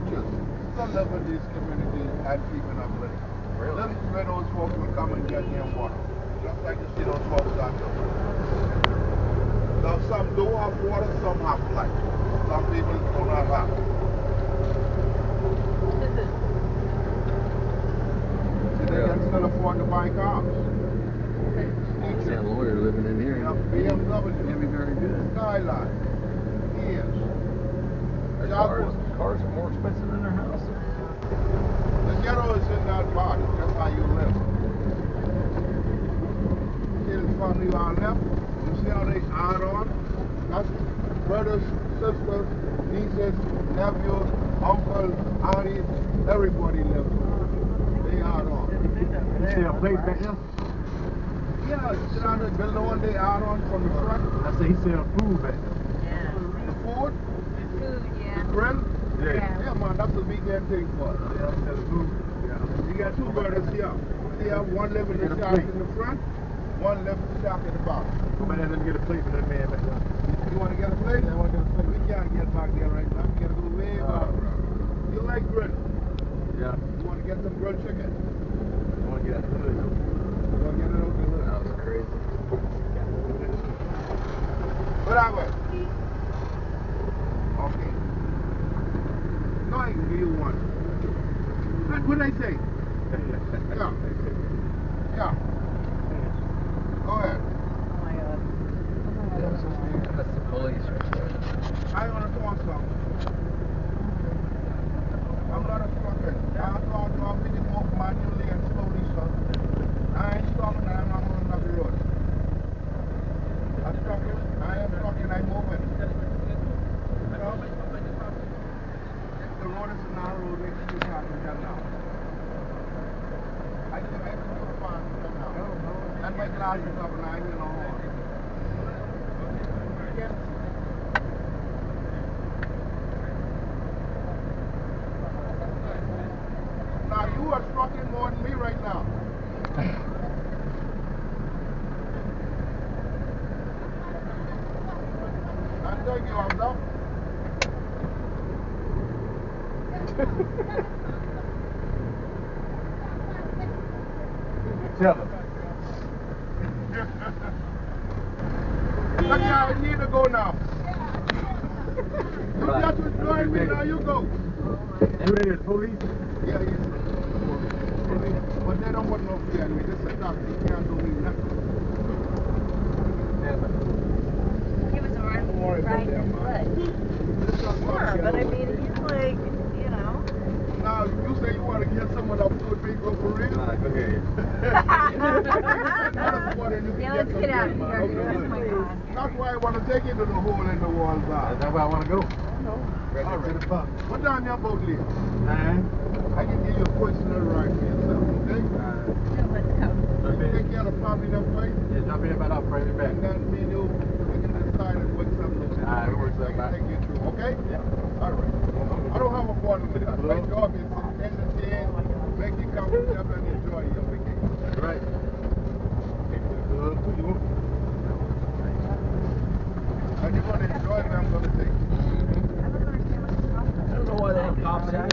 teachers still live in these communities and keeping up with it. Really? This is where those folks will come and get their water. Just like you see those folks out there. Now, some do have water, some have light. Some people do not have it. See, they can still afford to buy cars. That lawyer living in here. BMW. Can't be very good. Skyline. Yes. Cars are more expensive than their house. The ghetto is in that body. That's how you live. See the family on left? You see how they add on? That's brothers, sisters, nieces, nephews, uncles, aunties, everybody lives. They add on. You see a place back there? Yeah, you sit down there, build the one they add on from the front. I say he sell food back there. Yeah. The food, Food, yeah. grill. Yeah. Yeah, man, that's a weekend thing for us. Yeah, sell food. Yeah. You got two brothers here. See how one live in the shack in the front, one live in the shack in the back. Go back there and let me get a plate for that man back there. You want to get a plate? Yeah, I want to get a plate. We can't get back there right now. We got to go way back. You like grill? Yeah. You want to get some grilled chicken? I want to get out the hood. You want to get it out the hood? That was crazy. Whatever. Okay. No, I can give you one. What did I say? Yeah. Yeah. Go ahead. Oh my god. That's the police right there. I want to talk something. I'm not a trucker. I'm picking up manually and slowly, sir. I ain't stopping. I'm not moving up the road. I'm trucking. I am trucking. I'm moving. So, the road is a narrow road. Make sure you have to get now. I can make it fast now. And my glasses up and I'm in a horn. Now you are trucking more than me right now. I thank you, I'm done. Tell him. Look, I need to go now. You Right. got to join me now, you go. You ready to police? Yeah, yeah. But they don't want no fear in me. This is a doctor. You can't do me nothing. He was Don't worry about right that, in man. his foot. This is not Yeah, gonna but I get mean, over. he's like, you know. Now, you say you want to get some of that food people for real? All right, go ahead. That's what you Yeah, can let's some get out good, of man. here. Okay, Oh good. my god. That's why I want to take you to the hole in the wall bar. That's where I want to go. All Right right. to the pub. What time your boat leave? 9. I can give you a personal ride for yourself, okay? Yeah, let's go. You take care of the family that way, Yeah, drop in about I'll bring it back. and then me and you, we can decide and work something out. All right, it works out, I can man. take you through, okay? Yeah. All right. I don't have a problem with that. My job is to entertain, make you comfortable, and enjoy your vacation. Right. Good. You want? And you're going to enjoy it, I'm going to take you. I don't understand what's wrong with I don't know why they have cops out.